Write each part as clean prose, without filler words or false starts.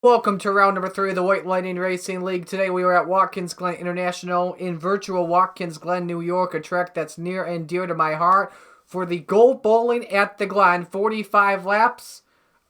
Welcome to round number 3 of the White Lightning Racing League. Today we are at Watkins, Glen International in virtual Watkins, Glen, New York, a track that's near and dear to my heart for the Gold Bowling at the Glen. 45 laps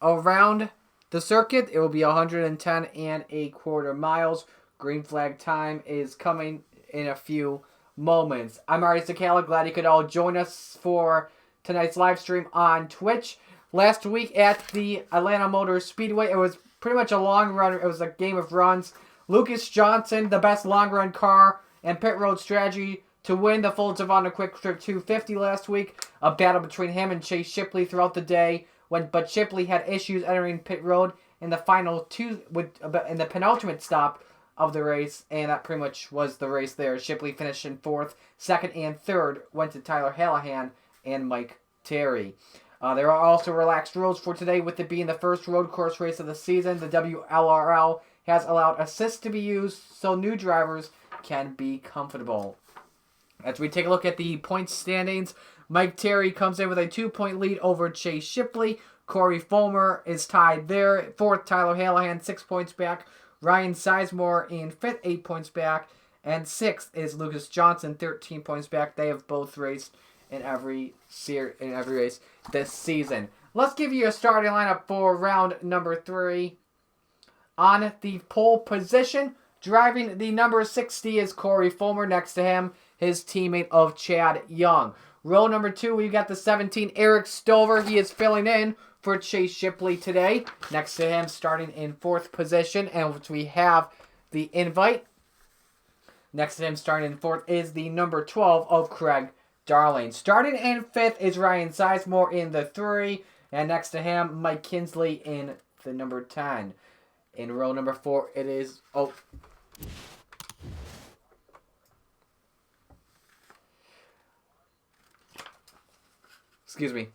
around the circuit. It will be 110 and a quarter miles. Green flag time is coming in a few moments. I'm Ari Sakala. Glad you could all join us for tonight's live stream on Twitch. Last week at the Atlanta Motor Speedway, it was pretty much a long run. It was a game of runs. Lucas Johnson, the best long run car and pit road strategy to win the Full Savannah Quick Trip 250 last week. A battle between him and Chase Shipley throughout the day. But Shipley had issues entering pit road in the final two, in the penultimate stop of the race, and that pretty much was the race there. Shipley finished in fourth. Second and third went to Tyler Hallahan and Mike Terry. There are also relaxed rules for today, with it being the first road course race of the season. The WLRL has allowed assists to be used so new drivers can be comfortable. As we take a look at the point standings, Mike Terry comes in with a 2-point lead over Chase Shipley. Corey Fulmer is tied there. Fourth, Tyler Hallahan, 6 points back. Ryan Sizemore in fifth, 8 points back. And sixth is Lucas Johnson, 13 points back. They have both raced in every race this season. Let's give you a starting lineup for round number 3. On the pole position, driving the number 60 is Corey Fulmer. Next to him, his teammate of Chad Young. Row number 2, we've got the 17, Eric Stover. He is filling in for Chase Shipley today. Next to him, starting in 4th position, and we have the invite. Next to him, starting in 4th, is the number 12 of Craig Darling. Starting in 5th is Ryan Sizemore in the 3. And next to him, Mike Kinsley in the number 10. In row number 4, it is... Excuse me.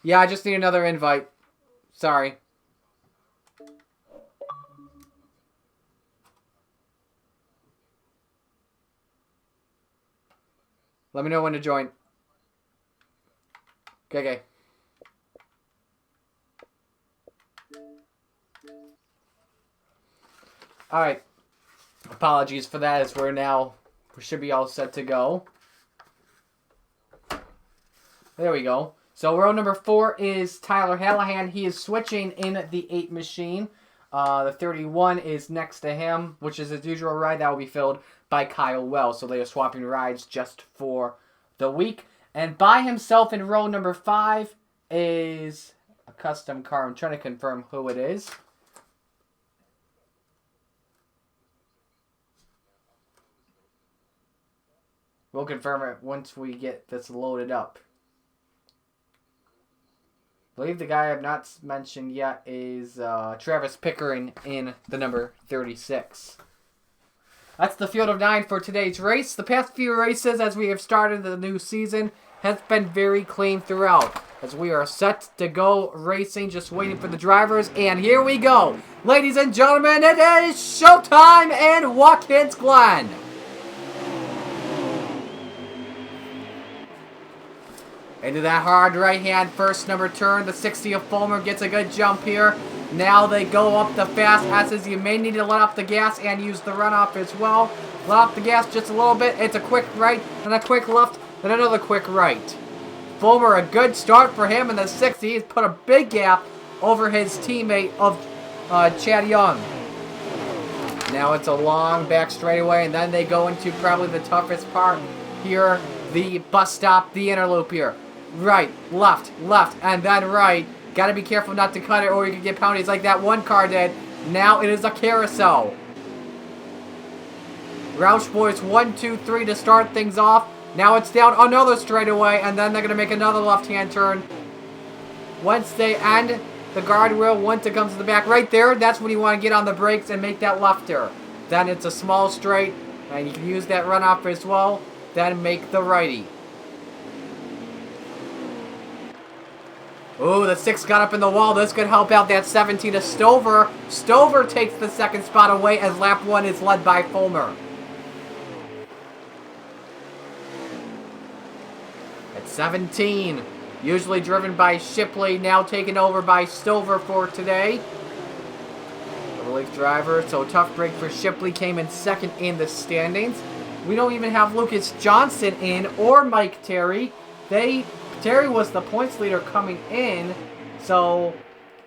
Yeah, I just need another invite. Sorry. Let me know when to join. Okay. Alright. Apologies for that, as we should be all set to go. There we go. So row number 4 is Tyler Hallahan. He is switching in the 8 machine. The 31 is next to him, which is his usual ride. That will be filled by Kyle Wells. So they are swapping rides just for the week. And by himself in row number 5 is a custom car. I'm trying to confirm who it is. We'll confirm it once we get this loaded up. I believe the guy I've not mentioned yet is Travis Pickering in the number 36. That's the field of 9 for today's race. The past few races, as we have started the new season, has been very clean throughout. As we are set to go racing, just waiting for the drivers. And here we go. Ladies and gentlemen, it is showtime in Watkins, Glen. Into that hard right-hand first number turn. The 60 of Fulmer gets a good jump here. Now they go up the fast S's. You may need to let off the gas and use the runoff as well. Let off the gas just a little bit. It's a quick right and a quick left, then another quick right. Fulmer, a good start for him in the 60. He's put a big gap over his teammate of Chad Young. Now it's a long back straightaway, and then they go into probably the toughest part here, the bus stop, the inner loop here. Right, left, and then right. Gotta be careful not to cut it or you can get penalties like that one car did. Now it is a carousel. Roush Boys 1, 2, 3 to start things off. Now it's down another straightaway, and then they're gonna make another left-hand turn. Once they end the guardrail, once it comes to the back right there, that's when you want to get on the brakes and make that lefter. Then it's a small straight, and you can use that runoff as well. Then make the righty. Ooh, the 6 got up in the wall. This could help out that 17 of Stover. Stover takes the second spot away as lap 1 is led by Fulmer. At 17, usually driven by Shipley, now taken over by Stover for today. Shipley's driver. So tough break for Shipley. Came in second in the standings. We don't even have Lucas Johnson in or Mike Terry. Terry was the points leader coming in. So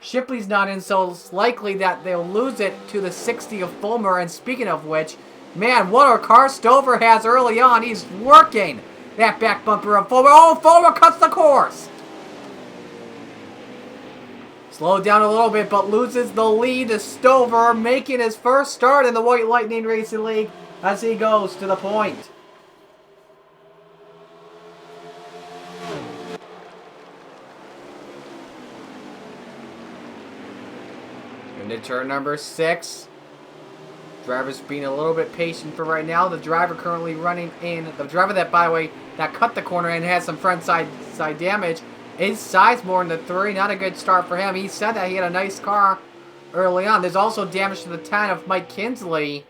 Shipley's not in, so it's likely that they'll lose it to the 60 of Fulmer. And speaking of which, man, what a car Stover has early on. He's working that back bumper of Fulmer. Oh, Fulmer cuts the course. Slowed down a little bit, but loses the lead to Stover, making his first start in the White Lightning Racing League as he goes to the point. Into turn number 6. Driver's being a little bit patient for right now. The driver currently running in. The driver that, by the way, that cut the corner and has some front side damage is Sizemore in the 3. Not a good start for him. He said that he had a nice car early on. There's also damage to the 10 of Mike Kinsley.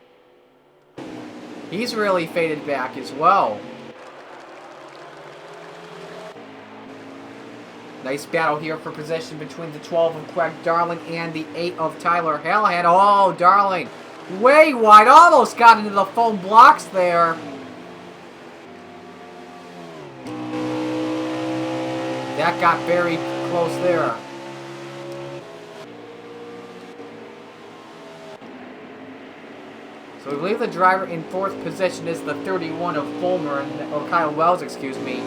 He's really faded back as well. Nice battle here for position between the 12 of Craig Darling and the 8 of Tyler Hallahan. Oh, Darling, way wide. Almost got into the foam blocks there. That got very close there. So we believe the driver in 4th position is the 31 of Fulmer, or Kyle Wells, excuse me.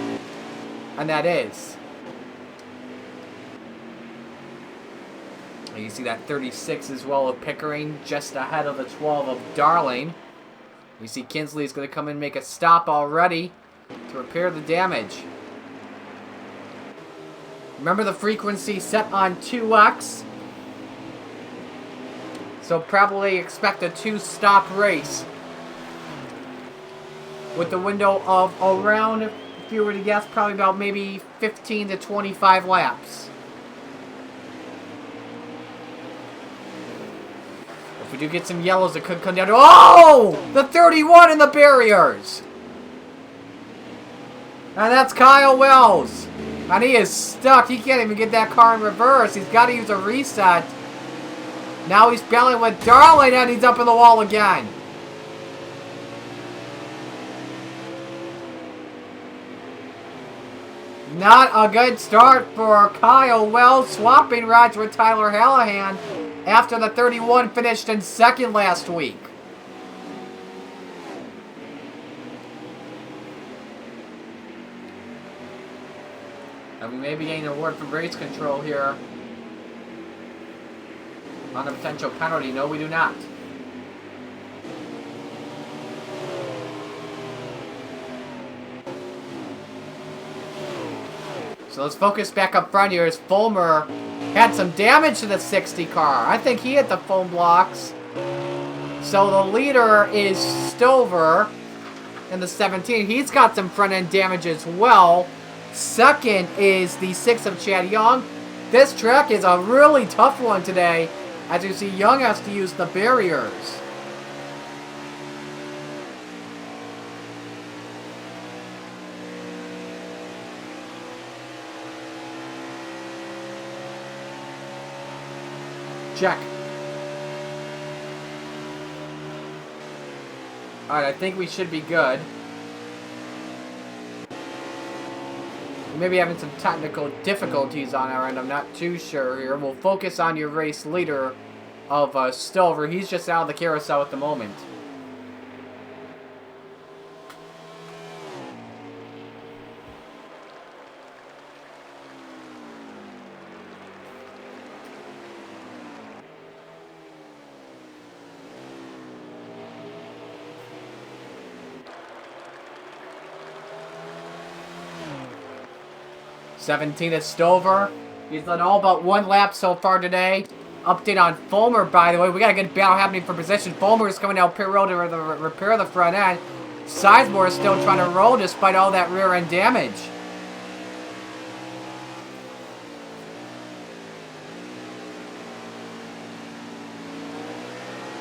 And that is. You see that 36 as well of Pickering, just ahead of the 12 of Darling. We see Kinsley is going to come in and make a stop already to repair the damage. Remember the frequency set on 2x. So probably expect a 2-stop race. With the window of around, if you were to guess, probably about maybe 15 to 25 laps. If we do get some yellows, it could come down to... Oh! The 31 in the barriers! And that's Kyle Wells. And he is stuck. He can't even get that car in reverse. He's got to use a reset. Now he's battling with Darling, and he's up in the wall again. Not a good start for Kyle Wells, swapping rides with Tyler Hallahan after the 31 finished in 2nd last week. And we may be getting an award for race control here on a potential penalty. No, we do not. So let's focus back up front here as Fulmer had some damage to the 60 car. I think he hit the foam blocks. So the leader is Stover in the 17. He's got some front end damage as well. Second is the 6 of Chad Young. This track is a really tough one today, as you see Young has to use the barriers. Check. Alright, I think we should be good. We may be having some technical difficulties on our end. I'm not too sure here. We'll focus on your race leader of Stover. He's just out of the carousel at the moment. '17 is Stover. He's done all but 1 lap so far today. Update on Fulmer, by the way. We got a good battle happening for position. Fulmer is coming down pit road to repair the front end. Sizemore is still trying to roll despite all that rear end damage.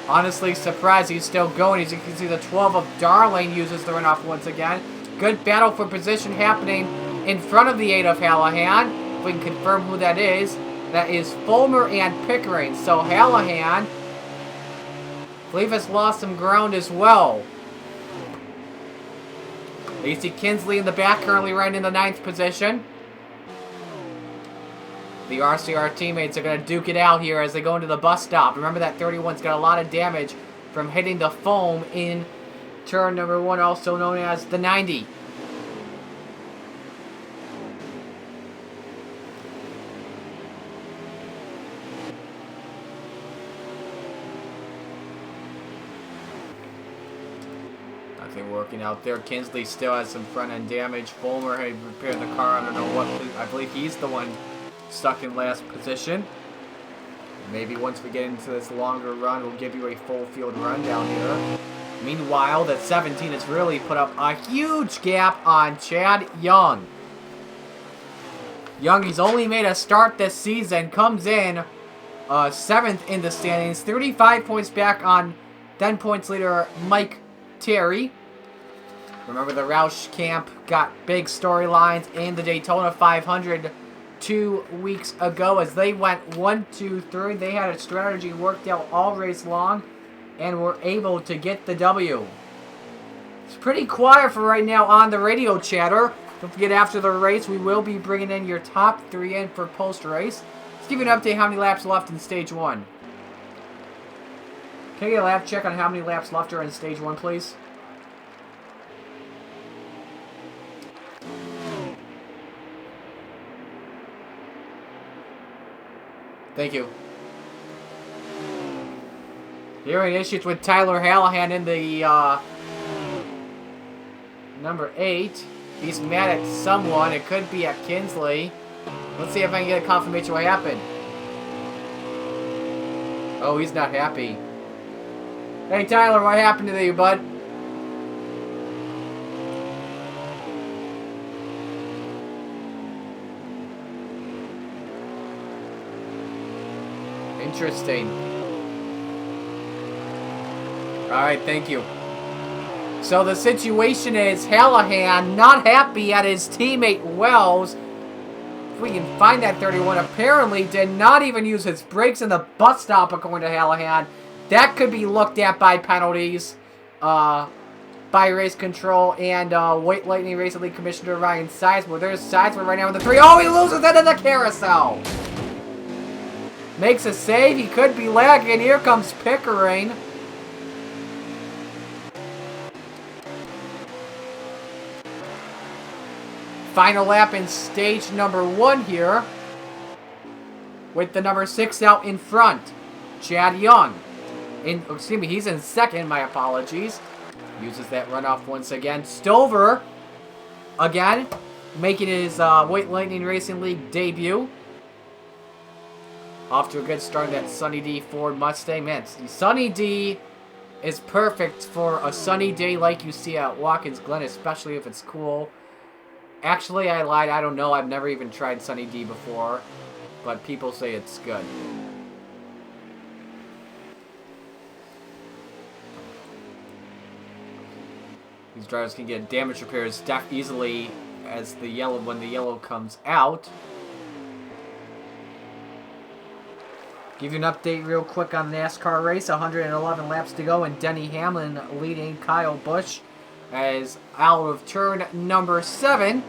Honestly surprised he's still going. As you can see, the 12 of Darling uses the runoff once again. Good battle for position happening in front of the 8 of Hallahan. If we can confirm who that is Fulmer and Pickering. So Hallahan Fleet has lost some ground as well. You see Kinsley in the back, currently right in the 9th position. The RCR teammates are going to duke it out here as they go into the bus stop. Remember that 31's got a lot of damage from hitting the foam in turn number 1, also known as the 90. Nothing working out there. Kinsley still has some front end damage. Fulmer had repaired the car. I don't know what. I believe he's the one stuck in last position. Maybe once we get into this longer run, we'll give you a full field rundown here. Meanwhile, the 17 has really put up a huge gap on Chad Young. Young, he's only made a start this season, comes in 7th in the standings, 35 points back on 10 points leader Mike Terry. Remember, the Roush camp got big storylines in the Daytona 500 2 weeks ago as they went 1-2-3. They had a strategy worked out all race long and were able to get the W. It's pretty quiet for right now on the radio chatter. Don't forget, after the race, we will be bringing in your top 3 in for post-race. Let's give you an update how many laps left in Stage 1. Can I get a lap check on how many laps left are in Stage 1, please? Thank you. Hearing issues with Tyler Hallahan in the number 8. He's mad at someone. It could be at Kinsley. Let's see if I can get a confirmation what happened. Oh, he's not happy. Hey, Tyler, what happened to you, bud? Interesting. Alright, thank you. So the situation is Hallahan not happy at his teammate Wells. If we can find that 31, apparently did not even use his brakes in the bus stop according to Hallahan. That could be looked at by penalties by race control and White Lightning Racing League Commissioner Ryan Sizemore. There's Sizemore right now with the 3. Oh, he loses into the carousel. Makes a save. He could be lagging. Here comes Pickering. Final lap in stage number 1 here. With the number 6 out in front. Chad Young. Excuse me, he's in 2nd. My apologies. Uses that runoff once again. Stover, again, making his White Lightning Racing League debut. Off to a good start in that Sunny D Ford Mustang. Man, Sunny D is perfect for a sunny day like you see at Watkins Glen, especially if it's cool. Actually, I lied. I don't know. I've never even tried Sunny D before, but people say it's good. These drivers can get damage repairs easily as when the yellow comes out. Give you an update real quick on the NASCAR race. 111 laps to go, and Denny Hamlin leading Kyle Busch as out of turn number 7.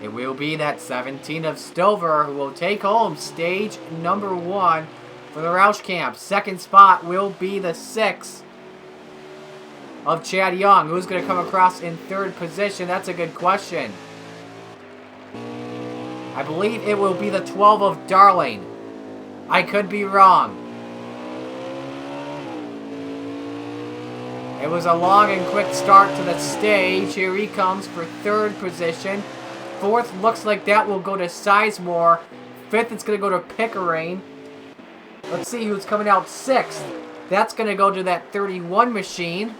It will be that 17 of Stover who will take home stage number 1 for the Roush camp. 2nd spot will be the 6 of Chad Young. Who's going to come across in 3rd position? That's a good question. I believe it will be the 12 of Darling. I could be wrong. It was a long and quick start to the stage. Here he comes for 3rd position. 4th looks like that will go to Sizemore. 5th it's going to go to Pickering. Let's see who's coming out 6th. That's going to go to that 31 machine.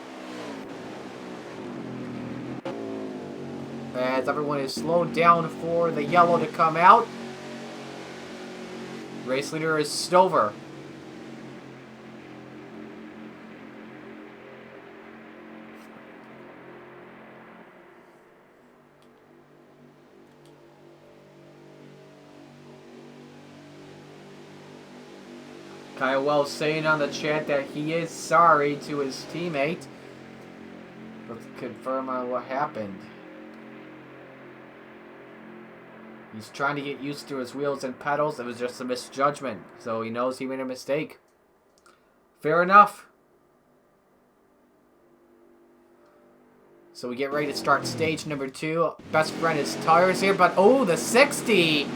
As everyone is slowed down for the yellow to come out. Race leader is Stover. Kyle Wells saying on the chat that he is sorry to his teammate. Let's confirm on what happened. He's trying to get used to his wheels and pedals. It was just a misjudgment. So he knows he made a mistake. Fair enough. So we get ready to start stage number 2. Best friend is tires here, but oh, the 60.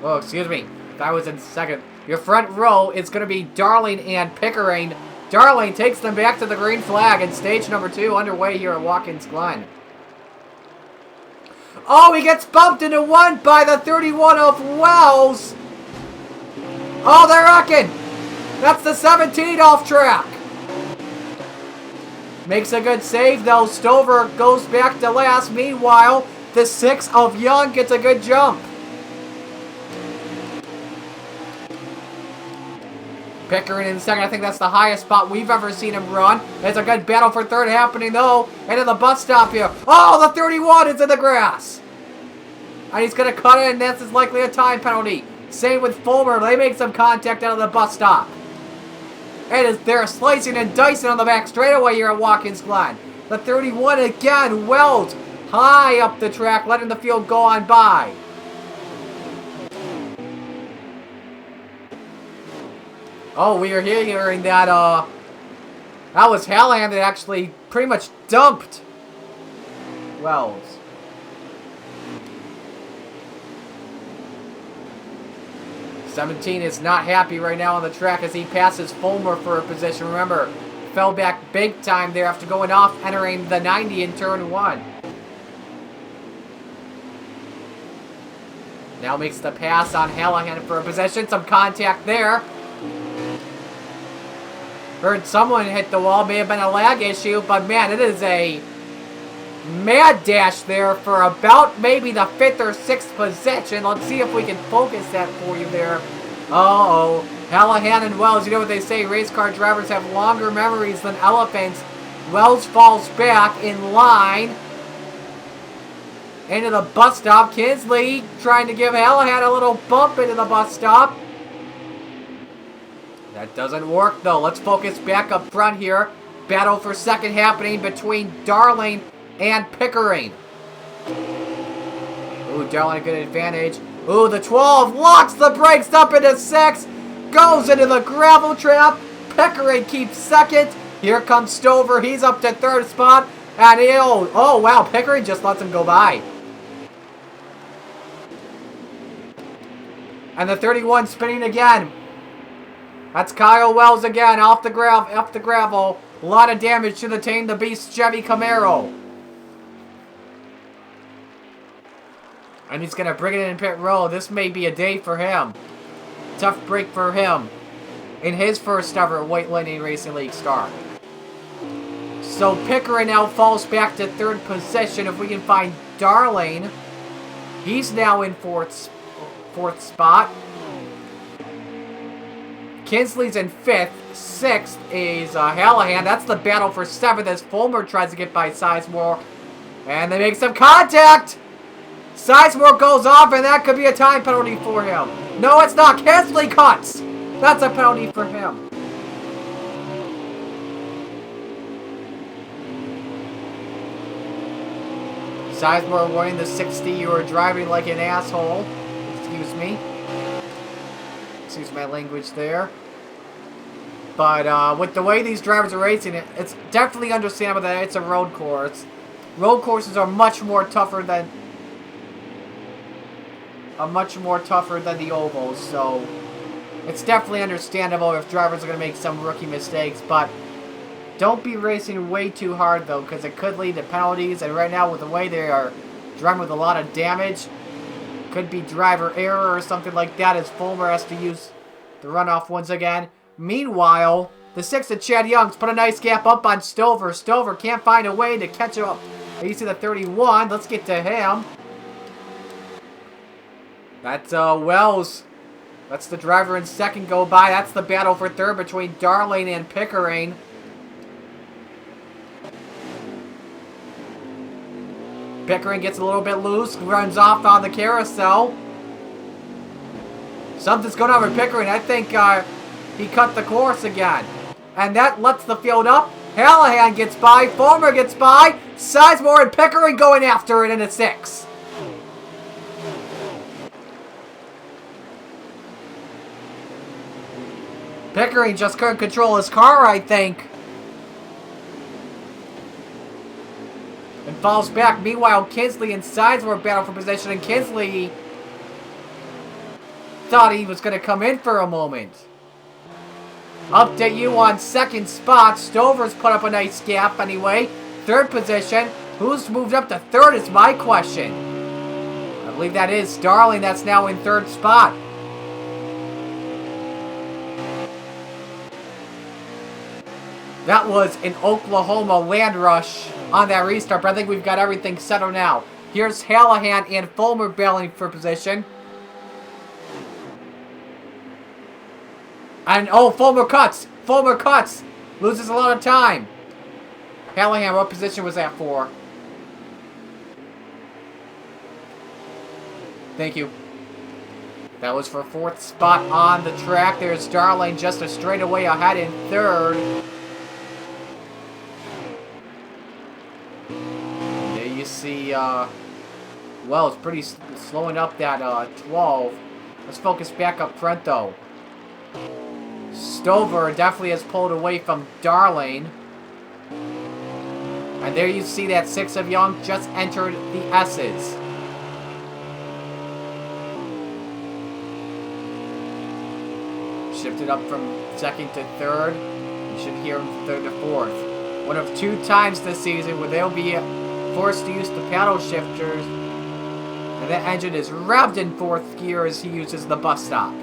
Oh, excuse me. That was in second. Your front row is going to be Darling and Pickering. Darling takes them back to the green flag, and stage number 2 underway here at Watkins Glen. Oh, he gets bumped into one by the 31 of Wells. Oh, they're rocking. That's the 17 off track. Makes a good save, though. Stover goes back to last. Meanwhile, the 6 of Young gets a good jump. Pickering in second. I think that's the highest spot we've ever seen him run. It's a good battle for third happening, though. Into the bus stop here. Oh, the 31 is in the grass. And he's going to cut it, and this is likely a time penalty. Same with Fulmer. They make some contact out of the bus stop. They're slicing and dicing on the back straightaway here at Watkins Glen. The 31 again, Wells high up the track, letting the field go on by. Oh, we are hearing that, that was Hallahan that actually pretty much dumped Wells. $17 is not happy right now on the track as he passes Fulmer for a position. Remember, fell back big time there after going off, entering the 90 in turn 1. Now makes the pass on Hallahan for a position. Some contact there. Heard someone hit the wall. May have been a lag issue, but man, it is a mad dash there for about maybe the 5th or 6th position. Let's see if we can focus that for you there. Uh-oh. Hallahan and Wells, you know what they say, race car drivers have longer memories than elephants. Wells falls back in line. Into the bus stop. Kinsley trying to give Hallahan a little bump into the bus stop. That doesn't work, though. Let's focus back up front here. Battle for second happening between Darling and Pickering. Ooh, Darling a good advantage. Ooh, the 12 locks the brakes up into 6. Goes into the gravel trap. Pickering keeps second. Here comes Stover. He's up to third spot. And oh, wow, Pickering just lets him go by. And the 31 spinning again. That's Kyle Wells again, off the gravel. A lot of damage to the Tame the Beast Chevy Camaro. And he's going to bring it in pit row. This may be a day for him. Tough break for him in his first ever White Lightning Racing League start. So Pickering now falls back to third position. If we can find Darling, he's now in fourth spot. Kinsley's in 5th. 6th is Hallahan. That's the battle for 7th as Fulmer tries to get by Sizemore. And they make some contact. Sizemore goes off, and that could be a time penalty for him. No, it's not. Kinsley cuts. That's a penalty for him. Sizemore warning the 60. You are driving like an asshole. Excuse me. Excuse my language there. But with the way these drivers are racing, it's definitely understandable that it's a road course. Road courses are much more tougher than the ovals, so it's definitely understandable if drivers are going to make some rookie mistakes. But don't be racing way too hard though, because it could lead to penalties. And right now, with the way they are driving with a lot of damage, could be driver error or something like that as Fulmer has to use the runoff once again. Meanwhile, the 6 of Chad Young's put a nice gap up on Stover. Stover can't find a way to catch up. You see the 31. Let's get to him. That's Wells. That's the driver in second go by. That's the battle for third between Darling and Pickering. Pickering gets a little bit loose, runs off on the carousel. Something's going on with Pickering. I think he cut the course again. And that lets the field up. Hallahan gets by. Fulmer gets by. Sizemore and Pickering going after it in a 6. Pickering just couldn't control his car, I think. And falls back. Meanwhile, Kinsley and Sizemore battle for position. And Kinsley thought he was going to come in for a moment. Update you on second spot. Stover's put up a nice gap anyway. Third position. Who's moved up to third is my question. I believe that is Darling that's now in third spot. That was an Oklahoma land rush on that restart, but I think we've got everything settled now. Here's Hallahan and Fulmer battling for position. And, oh, Fulmer cuts. Fulmer cuts. Loses a lot of time. Hallahan, what position was that for? Thank you. That was for fourth spot on the track. There's Darling just a straightaway ahead in third. There you see, well, it's pretty slowing up that 12. Let's focus back up front, though. Stover definitely has pulled away from Darling. And there you see that 6 of Young just entered the S's. Shifted up from second to third. You should hear him from third to fourth. One of 2 times this season where they'll be forced to use the paddle shifters. And that engine is revved in fourth gear as he uses the bus stop.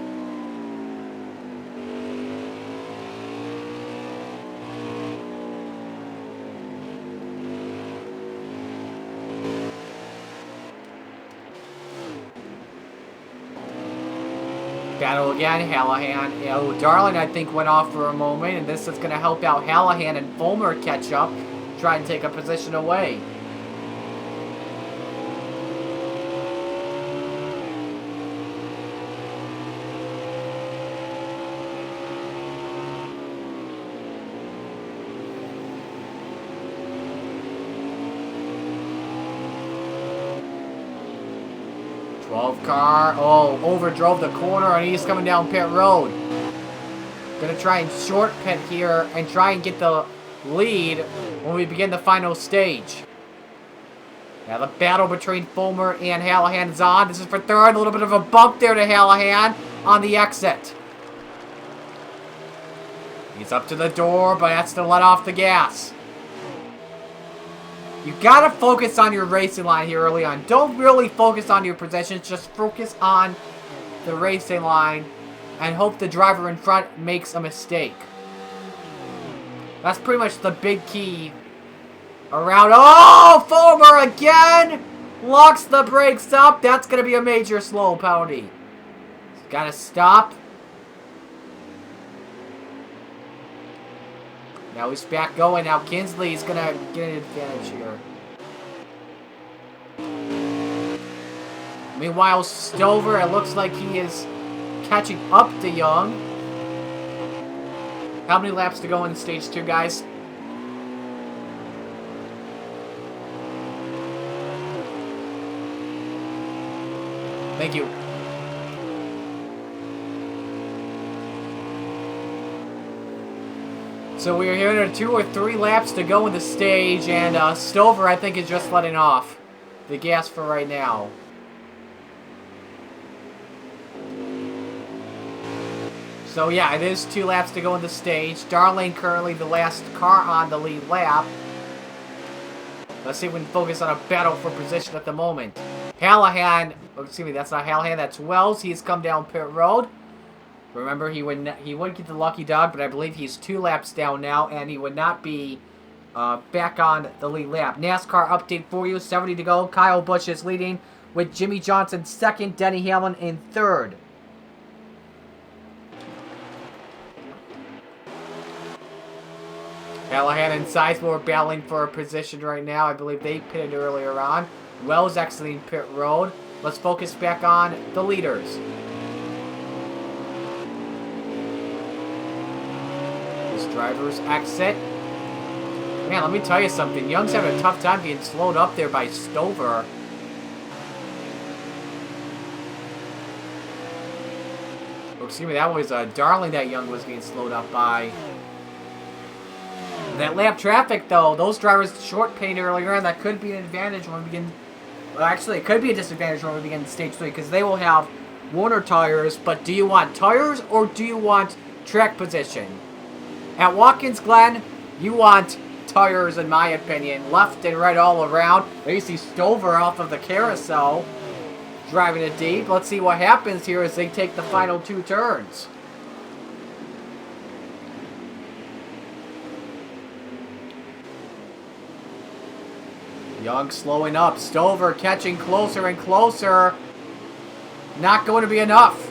Battle again, Hallahan. Darling, I think, went off for a moment, and this is going to help out Hallahan and Fulmer catch up, try and take a position away. Car, oh, overdrove the corner and he's coming down pit road. Gonna try and short pit here and try and get the lead when we begin the final stage. Now the battle between Fulmer and Hallahan is on. This is for third. A little bit of a bump there to Hallahan on the exit. He's up to the door, but has to let off the gas. You gotta focus on your racing line here early on. Don't really focus on your positions. Just focus on the racing line and hope the driver in front makes a mistake. That's pretty much the big key around. Oh, Fulmer again! Locks the brakes up. That's gonna be a major slow penalty. Gotta stop. Now he's back going. Now Kinsley's going to get an advantage here. Meanwhile, Stover, it looks like he is catching up to Young. How many laps to go in stage 2, guys? Thank you. So we're here at 2 or 3 laps to go in the stage, and Stover, I think, is just letting off the gas for right now. So yeah, it is 2 laps to go in the stage. Darling currently the last car on the lead lap. Let's see if we can focus on a battle for position at the moment. Hallahan, oh, excuse me, that's not Hallahan, that's Wells. He's come down pit road. Remember, he would get the lucky dog, but I believe he's 2 laps down now, and he would not be back on the lead lap. NASCAR update for you, 70 to go. Kyle Busch is leading with Jimmy Johnson second, Denny Hamlin in third. Hallahan and Sizemore battling for a position right now. I believe they pitted earlier on. Wells exiting pit road. Let's focus back on the leaders. driver's exit. Man, let me tell you something. Young's having a tough time being slowed up there by Stover. Oh, excuse me, that was Darling that Young was getting slowed up by. That lap traffic, though, those drivers short paint earlier, and that could be an advantage when we begin. Well, actually, it could be a disadvantage when we begin stage 3, because they will have Warner tires. But do you want tires or do you want track position? At Watkins Glen, you want tires, in my opinion, left and right all around. There you see Stover off of the carousel, driving it deep. Let's see what happens here as they take the final 2 turns. Young slowing up. Stover catching closer and closer. Not going to be enough.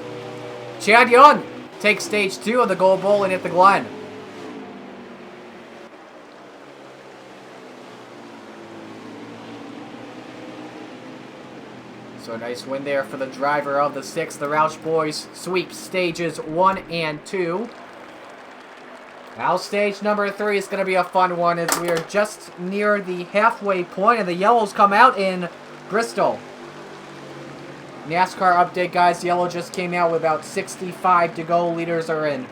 Chad Young takes stage 2 of the Gold Bowling at the Glen. So a nice win there for the driver of the 6. The Roush boys sweep stages 1 and 2. Now stage number 3 is going to be a fun one as we are just near the halfway point and the yellows come out in Bristol. NASCAR update, guys. Yellow just came out with about 65 to go. Leaders are in.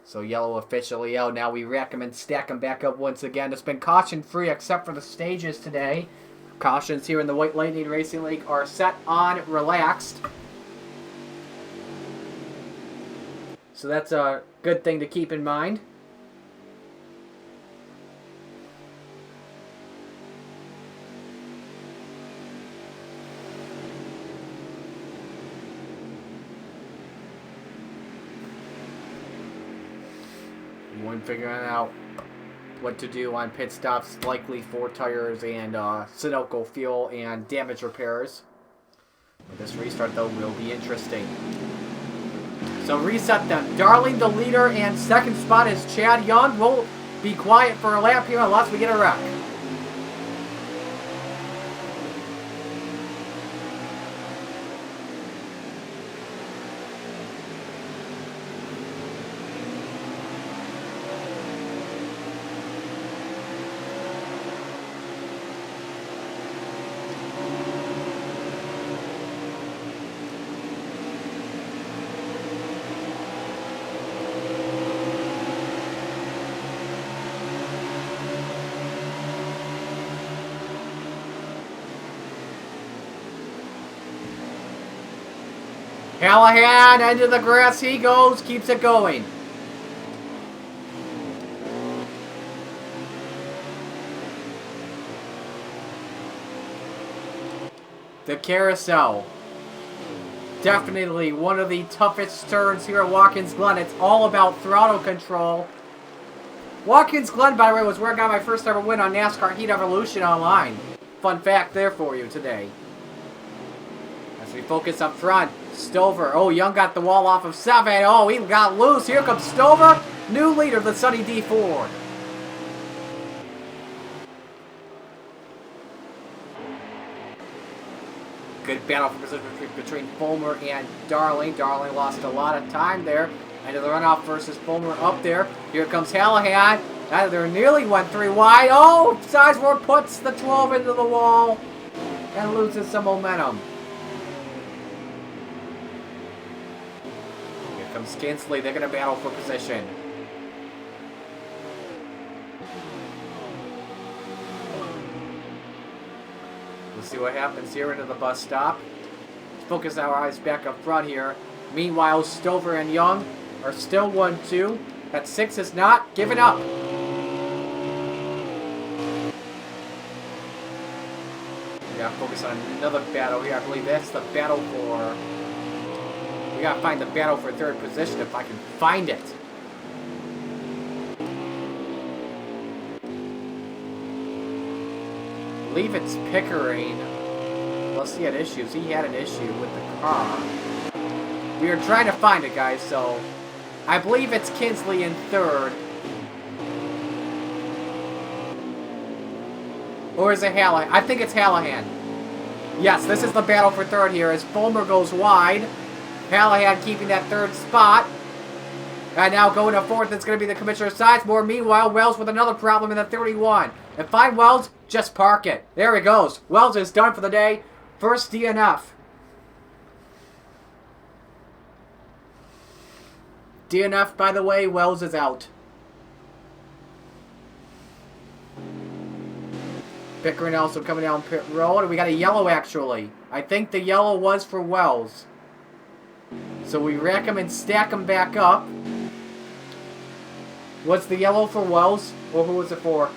So yellow officially out. Now we rack them and stack them back up once again. It's been caution-free except for the stages today. Cautions here in the White Lightning Racing League are set on relaxed. So that's a good thing to keep in mind. One figuring out what to do on pit stops, likely 4 tires and Sunoco fuel and damage repairs. But this restart, though, will be interesting. So reset them. Darling, the leader, and second spot is Chad Young. We'll be quiet for a lap here unless we get a wreck. Callahan, into the grass he goes, keeps it going. The carousel. Definitely one of the toughest turns here at Watkins Glen. It's all about throttle control. Watkins Glen, by the way, was where I got my first ever win on NASCAR Heat Evolution Online. Fun fact there for you today. As we focus up front, Stover. Oh, Young got the wall off of 7. Oh, he got loose. Here comes Stover. New leader, the Sunny D Ford. Good battle for position between Fulmer and Darling. Darling lost a lot of time there. Into the runoff versus Fulmer up there. Here comes Callahan. They nearly went 3 wide. Oh, Sizemore puts the 12 into the wall and loses some momentum. Comes Skinsley. They're going to battle for position. We'll see what happens here into the bus stop. Let's focus our eyes back up front here. Meanwhile, Stover and Young are still 1-2. That 6 is not giving up. We got to focus on another battle here. I believe that's the battle for... We gotta find the battle for 3rd position if I can find it. I believe it's Pickering. Unless he had issues. He had an issue with the car. We are trying to find it, guys, so... I believe it's Kinsley in 3rd. Or is it Hallahan? I think it's Hallahan. Yes, this is the battle for third here as Fulmer goes wide. Callahan keeping that third spot. And now going to fourth, it's going to be the Commissioner Sizemore. Meanwhile, Wells with another problem in the 31. If find Wells, just park it. There he goes. Wells is done for the day. First DNF. DNF, by the way, Wells is out. Pickering also coming down pit road. We got a yellow, actually. I think the yellow was for Wells. So we rack him and stack him back up. Was the yellow for Wells? Or who was it for?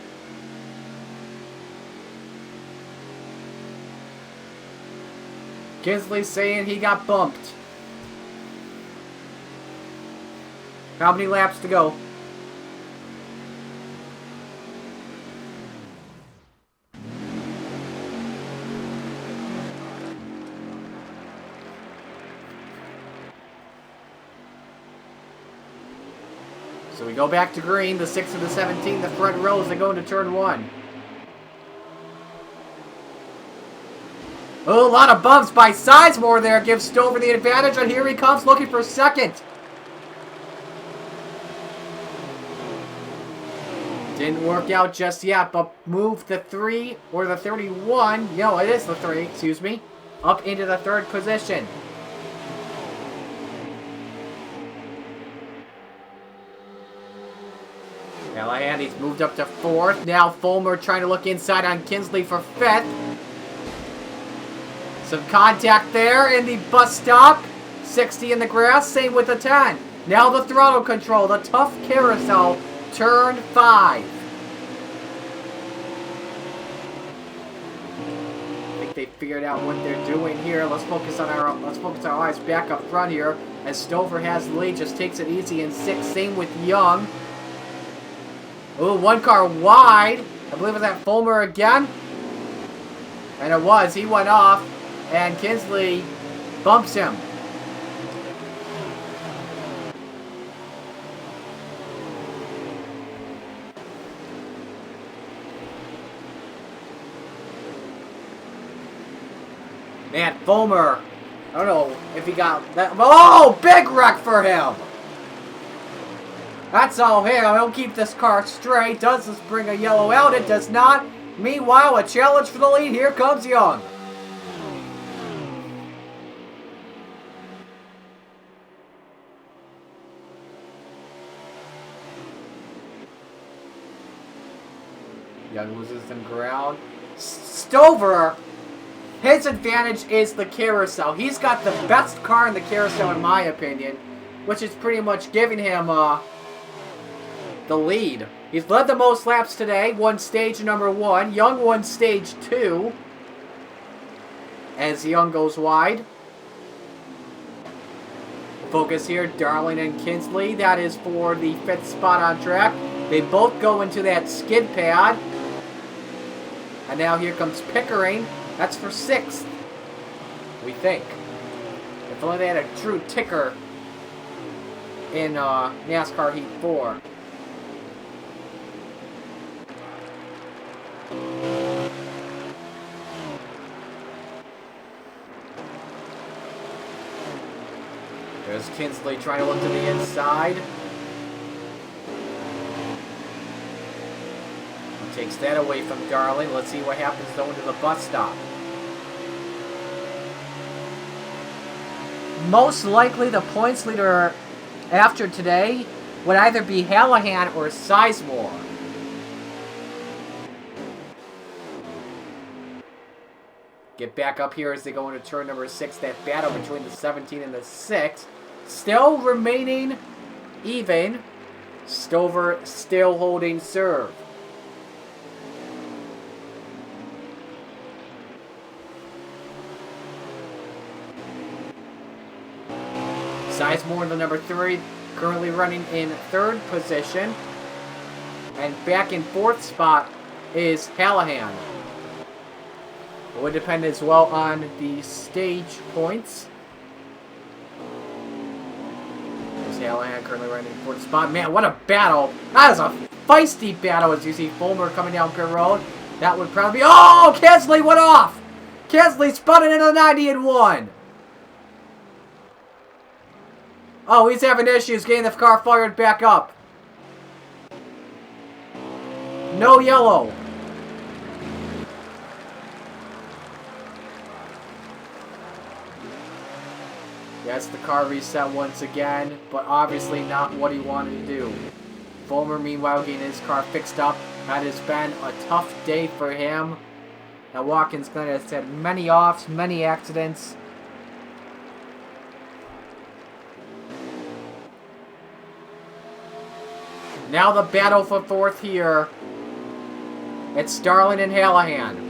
Kinsley saying he got bumped. How many laps to go? So we go back to green, the 6 and the 17, the front row as they go into turn 1. Oh, a lot of bumps by Sizemore there. Gives Stover the advantage, and here he comes looking for second. Didn't work out just yet, but moved the 3 or the 31. No, it is the 3, excuse me. Up into the third position. Callahan, he's moved up to 4th. Now Fulmer trying to look inside on Kinsley for 5th. Some contact there in the bus stop. 60 in the grass, same with the 10. Now the throttle control, the tough carousel, turn 5. I think they figured out what they're doing here. Let's focus our eyes back up front here as Stover has the lead, just takes it easy in 6th. Same with Young. Ooh, one car wide. I believe it was that Fulmer again. And it was. He went off. And Kinsley bumps him. Man, Fulmer. I don't know if he got that. Oh, big wreck for him. That's all him. He'll keep this car straight. Does this bring a yellow out? It does not. Meanwhile, a challenge for the lead. Here comes Young. Young loses some ground. Stover, his advantage is the carousel. He's got the best car in the carousel, in my opinion, which is pretty much giving him the lead. He's led the most laps today. Won stage number 1. Young won stage 2. As Young goes wide. Focus here, Darling and Kinsley. That is for the 5th spot on track. They both go into that skid pad. And now here comes Pickering. That's for 6th. We think. If only they had a true ticker in NASCAR Heat 4. There's Kinsley trying to look to the inside. He takes that away from Darling. Let's see what happens going to the bus stop. Most likely the points leader after today would either be Callahan or Sizemore. Get back up here as they go into turn number 6. That battle between the 17 and the 6. Still remaining even. Stover still holding serve. Sizemore, the number 3, currently running in 3rd position. And back in 4th spot is Callahan. It would depend as well on the stage points. There's Callahan currently running in 4th spot. Man, what a battle. That is a feisty battle as you see Fulmer coming down pit road. That would probably be... Oh, Kinsley went off! Kinsley spun it into the 90 and 1. Oh, he's having issues getting the car fired back up. No yellow. Yes, the car reset once again, but obviously not what he wanted to do. Fulmer, meanwhile, getting his car fixed up. That has been a tough day for him. Now, Watkins Glen has had many offs, many accidents. Now the battle for fourth here. It's Starling and Hallahan.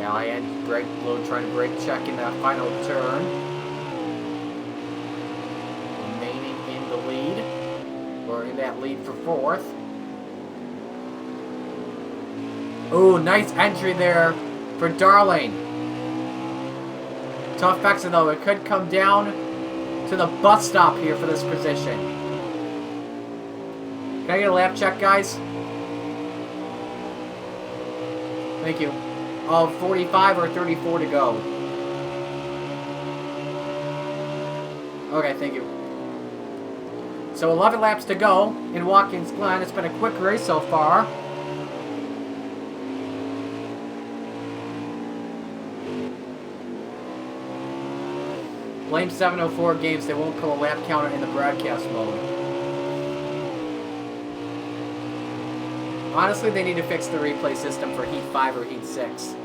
Hallahan trying to brake check in that final turn. Remaining in the lead. Or in that lead for fourth. Ooh, nice entry there for Darling. Tough exit though. It could come down to the bus stop here for this position. Can I get a lap check, guys? Thank you. Of 45 or 34 to go. Okay, thank you. So 11 laps to go in Watkins Glen. It's been a quick race so far. Blame 704 games, they won't pull a lap counter in the broadcast mode. Honestly, they need to fix the replay system for Heat 5 or Heat 6.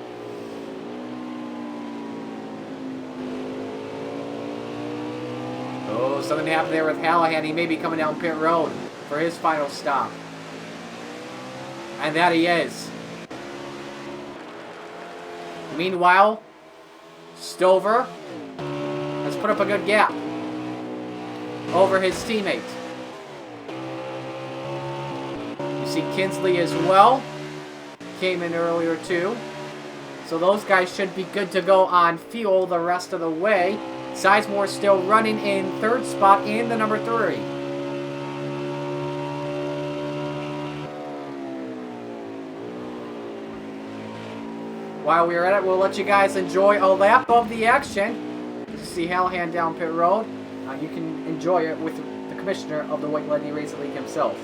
Oh, something happened there with Hallahan. He may be coming down pit road for his final stop. And that he is. Meanwhile, Stover has put up a good gap over his teammate. You see Kinsley as well. Came in earlier too. So those guys should be good to go on fuel the rest of the way. Sizemore still running in third spot in the number 3. While we're at it, we'll let you guys enjoy a lap of the action. You see Hallahan down pit road. You can enjoy it with the commissioner of the White Lightning Racing League himself.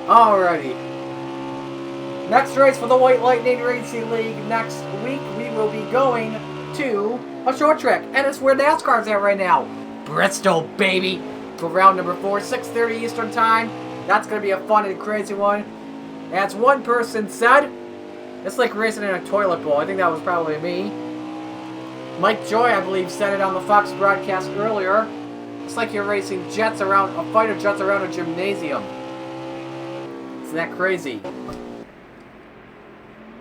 Alrighty. Next race for the White Lightning Racing League next week, we will be going to a short track. And it's where NASCAR's at right now. Bristol, baby. For round number 4, 6:30 Eastern Time. That's going to be a fun and crazy one. As one person said, it's like racing in a toilet bowl. I think that was probably me. Mike Joy, I believe, said it on the Fox broadcast earlier. It's like you're racing jets around, a fighter jets around a gymnasium. Isn't that crazy?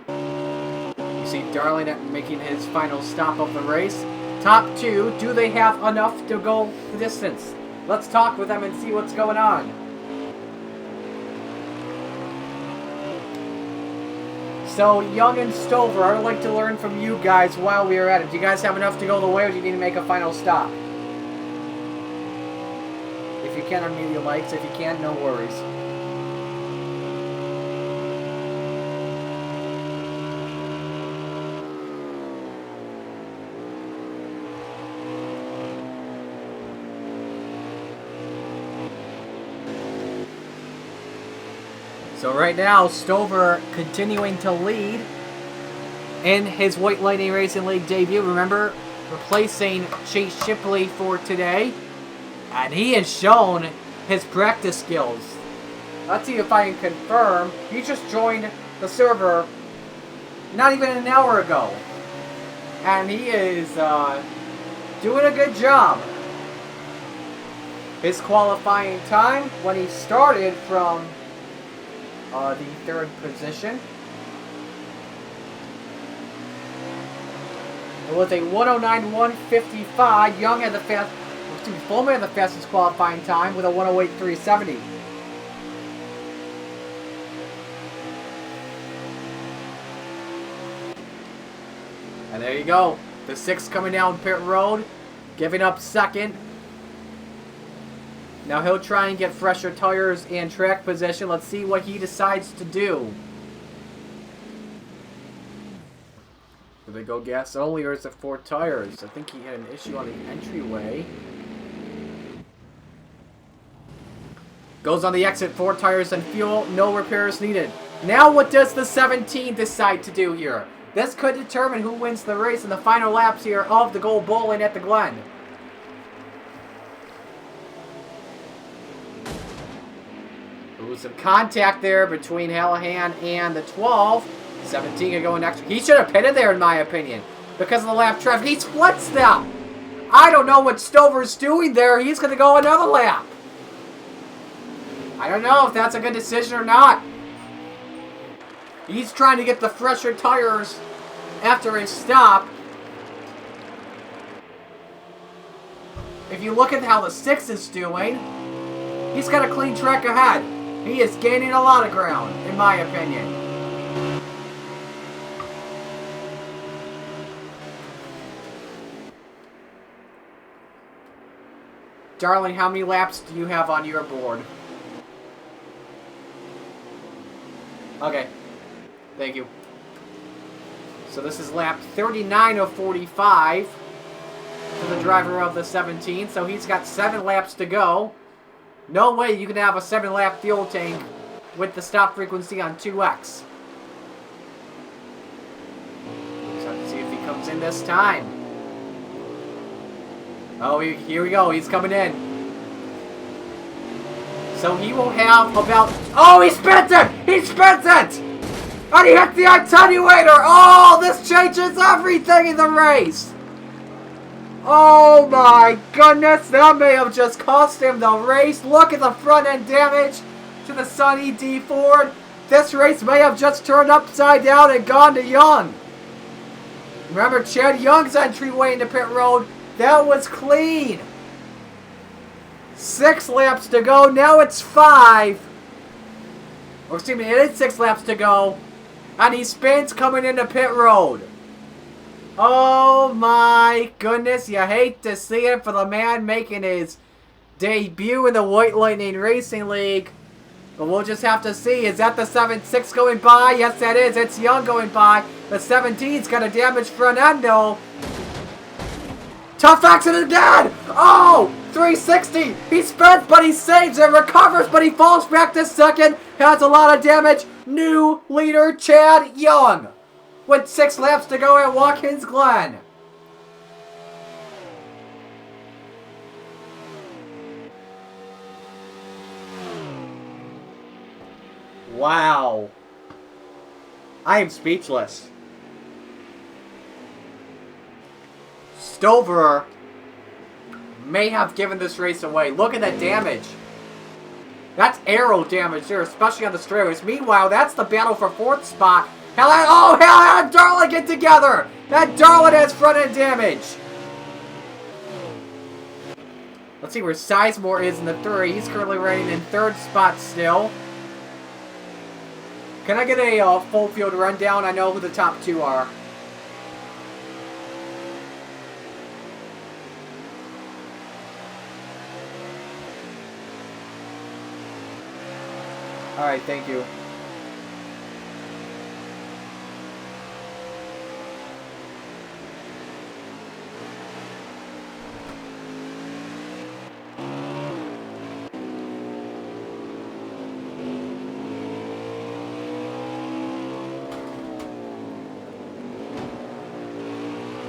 You see Darling making his final stop of the race. Top 2, do they have enough to go the distance? Let's talk with them and see what's going on. So, Young and Stover, I would like to learn from you guys while we are at it. Do you guys have enough to go the way, or do you need to make a final stop? If you can, unmute your mics. If you can't, no worries. So right now, Stover continuing to lead in his White Lightning Racing League debut. Remember, replacing Chase Shipley for today. And he has shown his practice skills. Let's see if I can confirm. He just joined the server not even an hour ago. And he is doing a good job. His qualifying time when he started from the 3rd position. It was a 109.155. Young had the Bowman had the fastest qualifying time with a 108.370. And there you go. The 6 coming down pit road, giving up 2nd. Now he'll try and get fresher tires and track position. Let's see what he decides to do. Do they go gas only, or is it 4 tires? I think he had an issue on the entryway. Goes on the exit, 4 tires and fuel, no repairs needed. Now what does the 17 decide to do here? This could determine who wins the race in the final laps here of the Gold Bowling at the Glen. Ooh, some contact there between Hallahan and the 12. 17 can go next. He should have pitted there, in my opinion, because of the lap traffic. He splits them. I don't know what Stover's doing there. He's going to go another lap. I don't know if that's a good decision or not. He's trying to get the fresher tires after his stop. If you look at how the 6 is doing, he's got a clean track ahead. He is gaining a lot of ground, in my opinion. Darling, how many laps do you have on your board? Okay. Thank you. So this is lap 39 of 45 for the driver of the 17. So he's got 7 laps to go. No way you can have a 7-lap fuel tank with the stop frequency on 2x. So let's see if he comes in this time. Oh, here we go. He's coming in. So he will have about... Oh, he spent it! He spent it! And he hit the attenuator! Oh, this changes everything in the race! Oh my goodness, that may have just cost him the race. Look at the front end damage to the Sunny D Ford. This race may have just turned upside down and gone to Young. Remember Chad Young's entryway into pit road? That was clean. 6 laps to go. Now it's 5. Or excuse me, it is 6 laps to go. And he spins coming into pit road. Oh my goodness. You hate to see it for the man making his debut in the White Lightning Racing League. But we'll just have to see. Is that the 7-6 going by? Yes, that is. It's Young going by. The 17's got a damaged front end, though. Tough accident again! Oh! 360! He spins, but he saves and recovers, but he falls back to 2nd. Has a lot of damage. New leader, Chad Young. With 6 laps to go at Watkins Glen. Wow. I am speechless. Stover may have given this race away. Look at that damage. That's aero damage there, especially on the straightaways. Meanwhile, that's the battle for 4th spot. Hell and Darlin get together! That Darlin has front end damage. Let's see where Sizemore is in the 3. He's currently running in 3rd spot still. Can I get a full field rundown? I know who the top 2 are. Alright, thank you.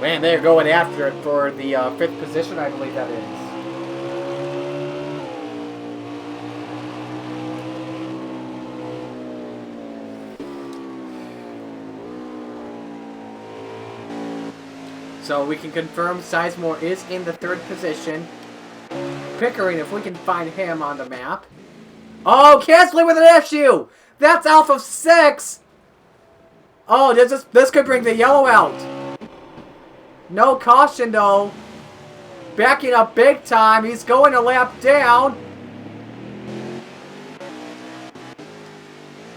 Man, they're going after it for the 5th position, I believe that is. So we can confirm Sizemore is in the 3rd position. Pickering, if we can find him on the map. Oh, canceling with an issue! That's off of 6! Oh, this could bring the yellow out. No caution, though. Backing up big time. He's going a lap down.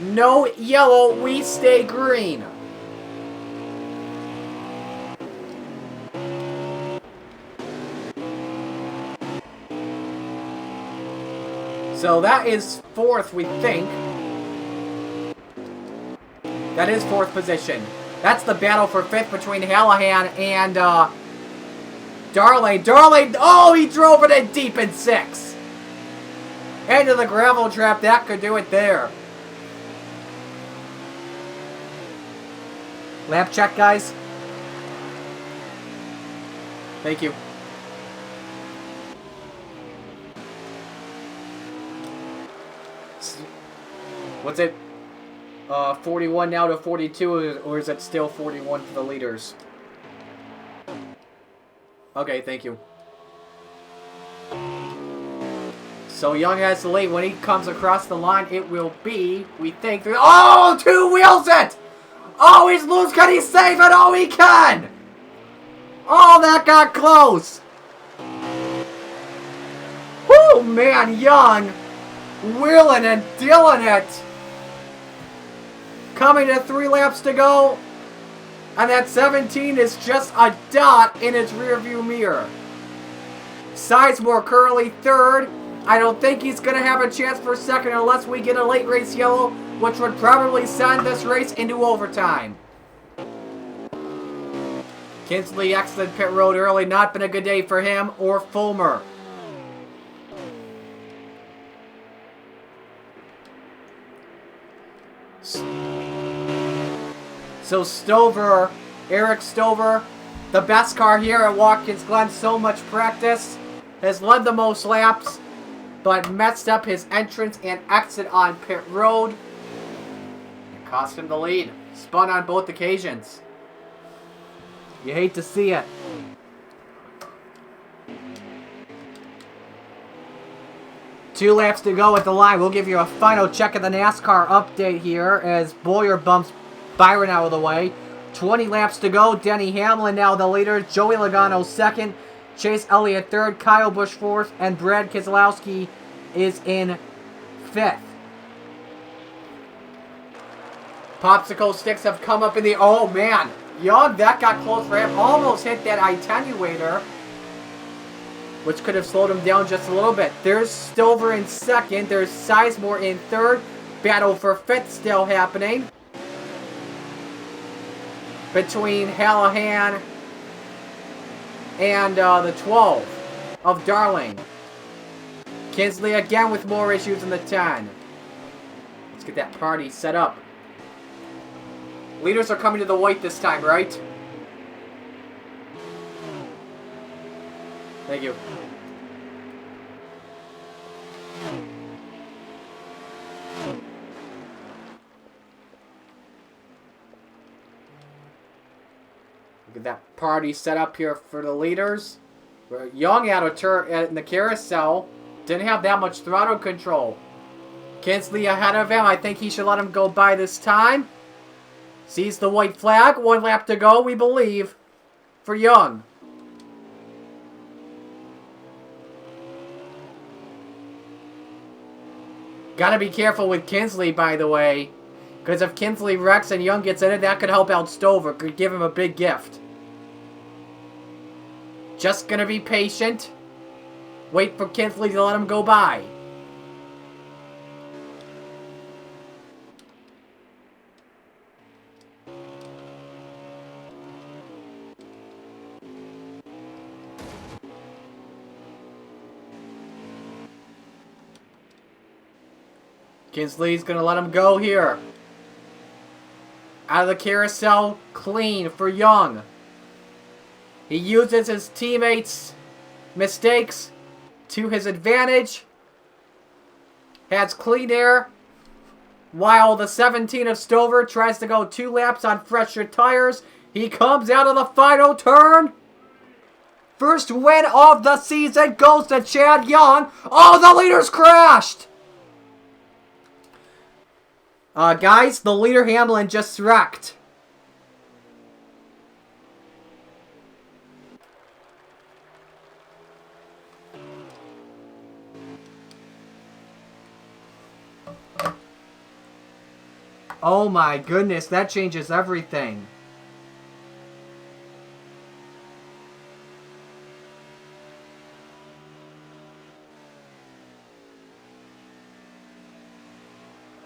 No yellow. We stay green. So that is 4th, we think. That is 4th position. That's the battle for 5th between Hallahan and Darley. Darley, oh, he drove it in deep in 6. Into the gravel trap. That could do it there. Lap check, guys. Thank you. What's it? 41 now to 42, or is it still 41 for the leaders? Okay, thank you. So Young has the lead. When he comes across the line, it will be, we think, oh, 2 wheels it! Oh, he's loose. Can he save it? Oh, he can! Oh, that got close! Whoo, man, Young wheeling and dealing it. Coming to 3 laps to go. And that 17 is just a dot in his rearview mirror. Sizemore currently 3rd. I don't think he's going to have a chance for 2nd unless we get a late race yellow, which would probably send this race into overtime. Kinsley exited pit road early. Not been a good day for him or Fulmer. So Stover, Eric Stover, the best car here at Watkins Glen, so much practice, has led the most laps, but messed up his entrance and exit on pit road. It cost him the lead. Spun on both occasions. You hate to see it. Two laps to go at the line. We'll give you a final check of the NASCAR update here as Boyer bumps Byron out of the way. 20 laps to go. Denny Hamlin now the leader. Joey Logano 2nd. Chase Elliott 3rd. Kyle Busch 4th. And Brad Keselowski is in 5th. Popsicle sticks have come up in the... Oh, man. Young, that got close for him. Almost hit that attenuator, which could have slowed him down just a little bit. There's Stover in 2nd. There's Sizemore in 3rd. Battle for 5th still happening between Hallahan and the 12 of Darling. Kinsley again with more issues in the 10. Let's get that party set up. Leaders are coming to the white this time, right? Thank you. Look at that party set up here for the leaders. We're Young out of turn in the carousel. Didn't have that much throttle control. Kinsley ahead of him. I think he should let him go by this time. Sees the white flag. 1 lap to go, we believe, for Young. Gotta be careful with Kinsley, by the way. Because if Kinsley wrecks and Young gets in it, that could help out Stover. Could give him a big gift. Just gonna be patient. Wait for Kinsley to let him go by. Kinsley's gonna let him go here. Out of the carousel, clean for Young. He uses his teammates' mistakes to his advantage. Has clean air. While the 17 of Stover tries to go 2 laps on fresher tires. He comes out of the final turn. First win of the season goes to Chad Young. Oh, the leader's crashed. Guys, the leader Hamlin just wrecked. Oh my goodness, that changes everything.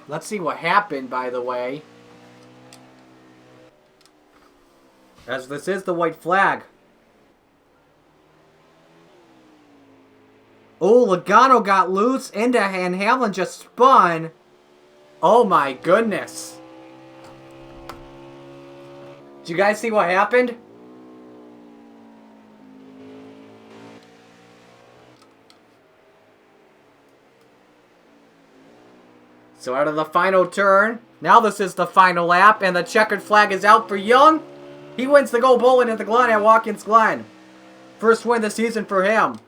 Let's see what happened, by the way. As this is the white flag. Oh, Logano got loose and Hamlin just spun. Oh my goodness. Did you guys see what happened? So out of the final turn, now this is the final lap, and the checkered flag is out for Young. He wins the Go Bowling at the Glen at Watkins Glen. First win this season for him.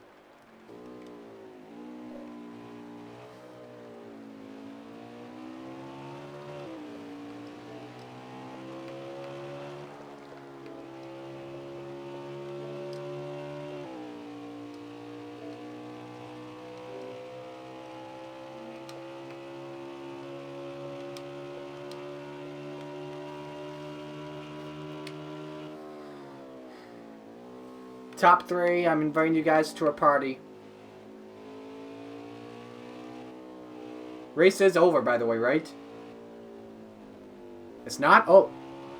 Top 3, I'm inviting you guys to a party. Race is over, by the way, right? It's not? Oh,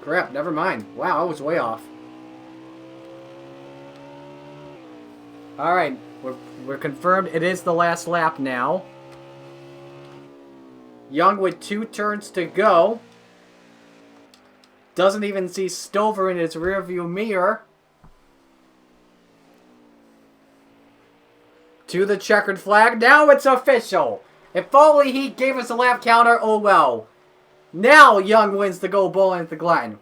crap, never mind. Wow, I was way off. Alright, we're confirmed it is the last lap now. Young with 2 turns to go. Doesn't even see Stover in his rearview mirror. To the checkered flag. Now it's official. If only he gave us a lap counter, oh well. Now Young wins the Go Bowling at the Glen.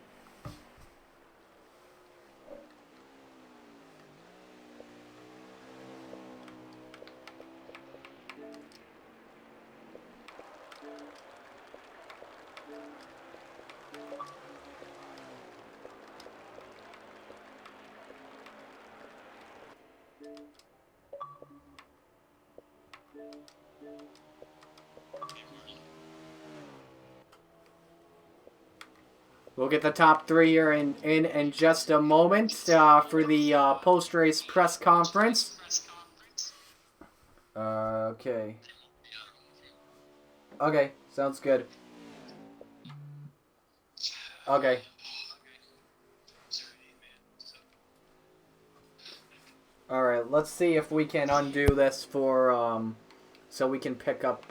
We'll get the top 3 here in just a moment for the post-race press conference. Okay. Okay, sounds good. Okay. Alright, let's see if we can undo this for, so we can pick up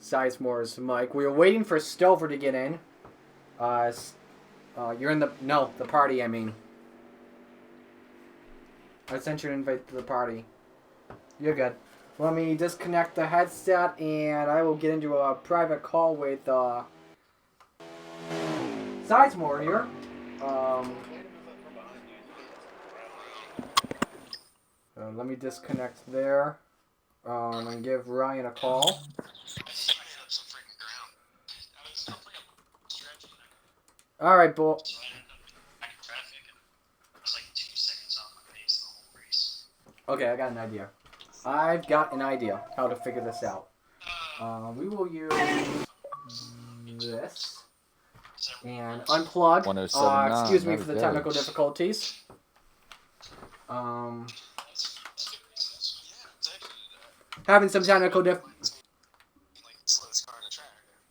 Sizemore's mic. We were waiting for Stover to get in. You're in the party, I mean. I sent you an invite to the party. You're good. Let me disconnect the headset and I will get into a private call with, Sizemore here. Let me disconnect there. And give Ryan a call. Alright, boy. Okay, I got an idea. I've got an idea how to figure this out. We will use this and unplug. Excuse me for the technical difficulties. Having some technical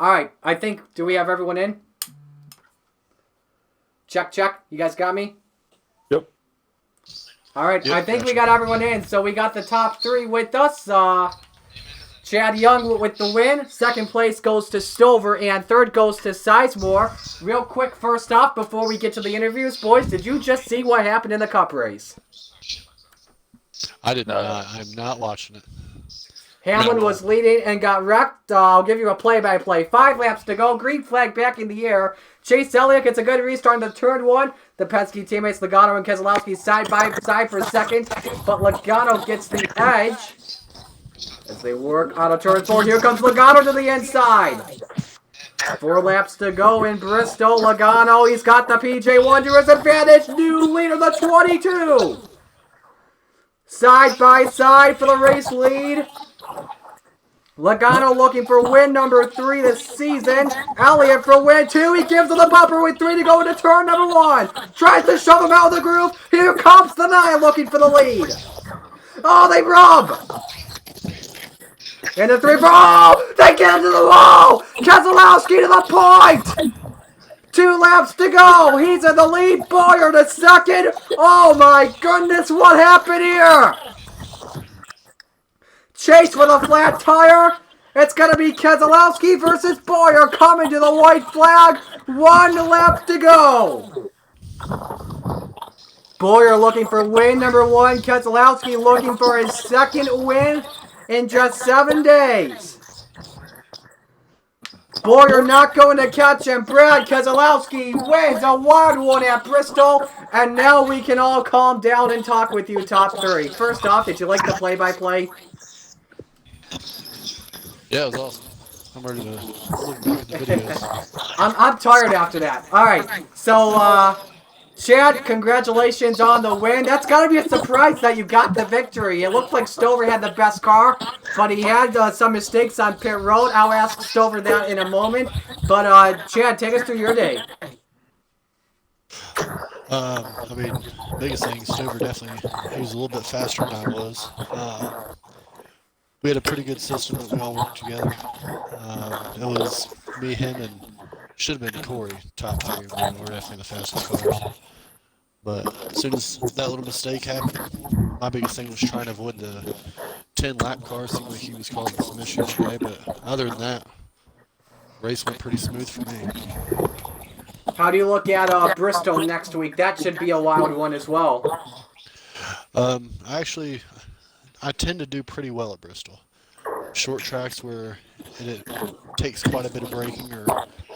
Alright, I think, do we have everyone in? Check. You guys got me? Yep. Alright, yep, I think we got everyone in. So we got the top 3 with us. Chad Young with the win. Second place goes to Stover, and third goes to Sizemore. Real quick, first off, before we get to the interviews, boys, did you just see what happened in the Cup race? I did not. I'm not watching it. Hamlin was leading and got wrecked. I'll give you a play-by-play. 5 laps to go. Green flag back in the air. Chase Elliott gets a good restart into turn 1. The Penske teammates Logano and Keselowski side by side for second, but Logano gets the edge as they work out of turn 4. Here comes Logano to the inside. 4 laps to go in Bristol. Logano, he's got the PJ Wonders advantage. New leader, the 22. Side by side for the race lead. Logano looking for win number 3 this season. Elliott for win 2. He gives him the bumper with 3 to go into turn number 1. Tries to shove him out of the groove. Here comes the 9 looking for the lead. Oh, they rub. And the 3. Oh, they get into the wall. Keselowski to the point. 2 laps to go. He's in the lead. Bowyer to second. Oh my goodness, what happened here? Chase with a flat tire. It's going to be Keselowski versus Bowyer coming to the white flag. 1 lap to go. Bowyer looking for win number 1. Keselowski looking for his second win in just 7 days. Bowyer not going to catch him. Brad Keselowski wins a wild one at Bristol. And now we can all calm down and talk with you, top 3. First off, did you like the play-by-play? Yeah, it was awesome. I'm ready to look back at the videos. I'm tired after that. All right, so Chad, congratulations on the win. That's got to be a surprise that you got the victory. It looked like Stover had the best car, but he had some mistakes on pit road. I'll ask Stover that in a moment. But Chad, take us through your day. I mean, biggest thing, Stover definitely, he was a little bit faster than I was. We had a pretty good system that we all worked together. It was me, him, and should have been Corey, top 3. I mean, we're definitely the fastest cars. But as soon as that little mistake happened, my biggest thing was trying to avoid the 10-lap car. Seemed like he was causing some issues today, but other than that, the race went pretty smooth for me. How do you look at Bristol next week? That should be a wild one as well. I tend to do pretty well at Bristol. Short tracks where it takes quite a bit of braking or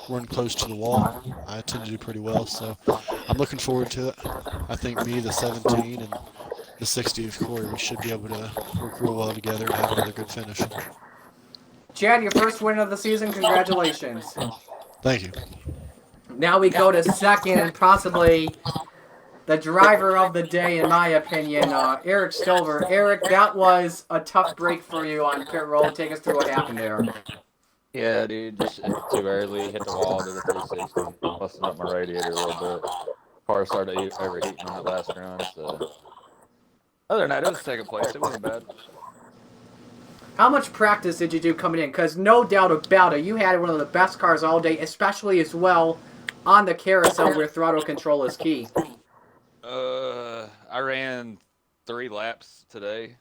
run close to the wall, I tend to do pretty well. So I'm looking forward to it. I think me, the 17, and the 60 of Corey, we should be able to work real well together and have another good finish. Chad, your first win of the season. Congratulations. Thank you. Now we go to second and possibly the driver of the day, in my opinion, Eric Stover. Eric, that was a tough break for you on pit road. Take us through what happened there. Yeah, dude, just too early, hit the wall, did a 360, busted up my radiator a little bit. Car started overheating on that last run, so. Other than that, it was second place. It wasn't bad. How much practice did you do coming in? Because no doubt about it, you had one of the best cars all day, especially as well on the carousel where throttle control is key. I ran 3 laps today.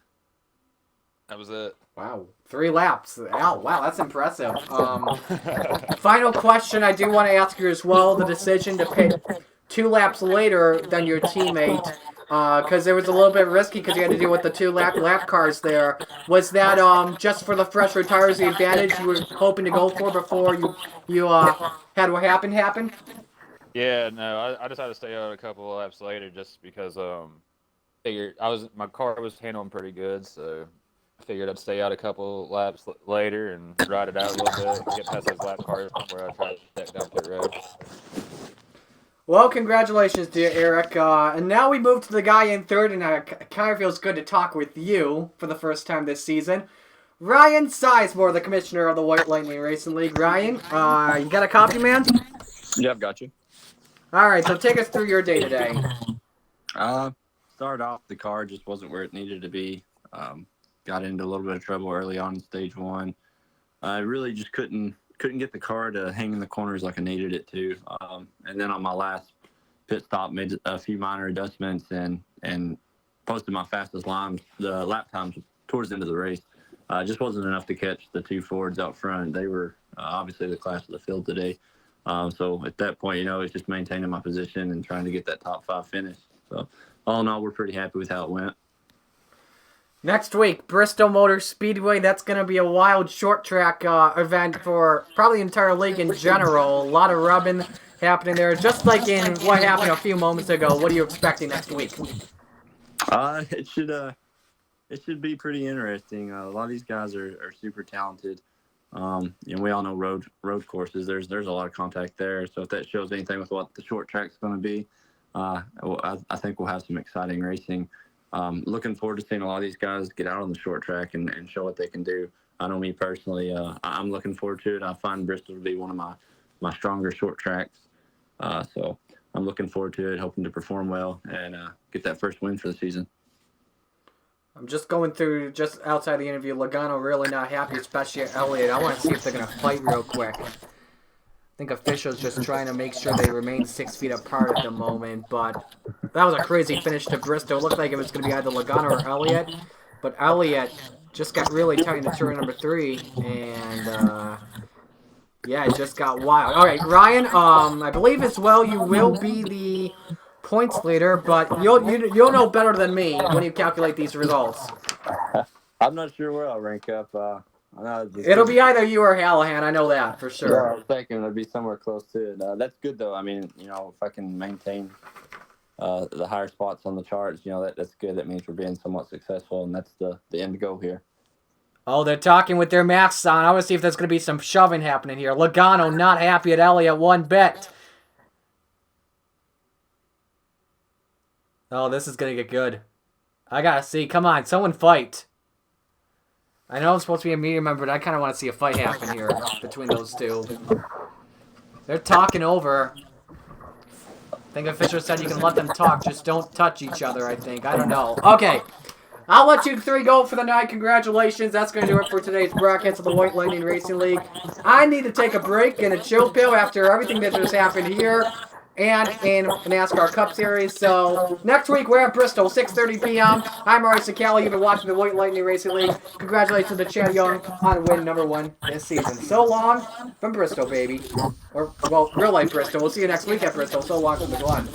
That was it. Wow, 3 laps. Oh, wow, that's impressive. Final question I do want to ask you as well, the decision to pit 2 laps later than your teammate, because it was a little bit risky because you had to deal with the 2 lap cars there. Was that just for the fresher tires, the advantage you were hoping to go for before you had what happened happen? Yeah, no, I decided to stay out a couple of laps later just because figured my car was handling pretty good, so I figured I'd stay out a couple laps later and ride it out a little bit, get past those lap cars before I try to check down pit road. Well, congratulations to you, Eric. And now we move to the guy in third, and it kind of feels good to talk with you for the first time this season. Ryan Sizemore, the commissioner of the White Lightning Racing League. Ryan, you got a copy, man? Yeah, I've got you. All right, so take us through your day today. Started off, the car just wasn't where it needed to be. Got into a little bit of trouble early on in stage 1. I really just couldn't get the car to hang in the corners like I needed it to. And then on my last pit stop, made a few minor adjustments and posted my fastest lap times towards the end of the race. Just wasn't enough to catch the two Fords out front. They were obviously the class of the field today. So at that point, it's just maintaining my position and trying to get that top 5 finish. So all in all, we're pretty happy with how it went. Next week, Bristol Motor Speedway. That's going to be a wild short track event for probably the entire league in general. A lot of rubbing happening there, just like in what happened a few moments ago. What are you expecting next week? It should be pretty interesting. A lot of these guys are super talented. We all know road courses. There's a lot of contact there. So if that shows anything with what the short track's going to be, I think we'll have some exciting racing. Looking forward to seeing a lot of these guys get out on the short track and show what they can do. I know me personally, I'm looking forward to it. I find Bristol to be one of my stronger short tracks. So I'm looking forward to it, hoping to perform well and get that first win for the season. I'm just going through, just outside the interview, Logano really not happy, especially at Elliott. I want to see if they're going to fight real quick. I think officials just trying to make sure they remain 6 feet apart at the moment, but that was a crazy finish to Bristol. It looked like it was going to be either Logano or Elliott, but Elliott just got really tight into turn number 3, and yeah, it just got wild. All right, Ryan, I believe as well you will be the points leader, but you'll know better than me when you calculate these results. I'm not sure where I'll rank up. It'll be either you or Hallahan. I know that for sure. Yeah, I was thinking it'll be somewhere close to it. That's good though. I mean, if I can maintain the higher spots on the charts, that's good. That means we're being somewhat successful, and that's the end goal here. Oh, they're talking with their masks on. I want to see if there's going to be some shoving happening here. Logano not happy at Elliott one bit. Oh, this is going to get good. I got to see. Come on, someone fight. I know I'm supposed to be a media member, but I kind of want to see a fight happen here between those two. They're talking over. I think official said you can let them talk, just don't touch each other, I think. I don't know. Okay. I'll let you 3 go for the night. Congratulations. That's going to do it for today's broadcast of the White Lightning Racing League. I need to take a break and a chill pill after everything that just happened here and in NASCAR Cup Series. So next week we're at Bristol, 6:30 p.m. I'm Murray Sakala. You've been watching the White Lightning Racing League. Congratulations to Chad Young on win number 1 this season. So long from Bristol, baby. Or, well, real life Bristol. We'll see you next week at Bristol. So long from the Glen.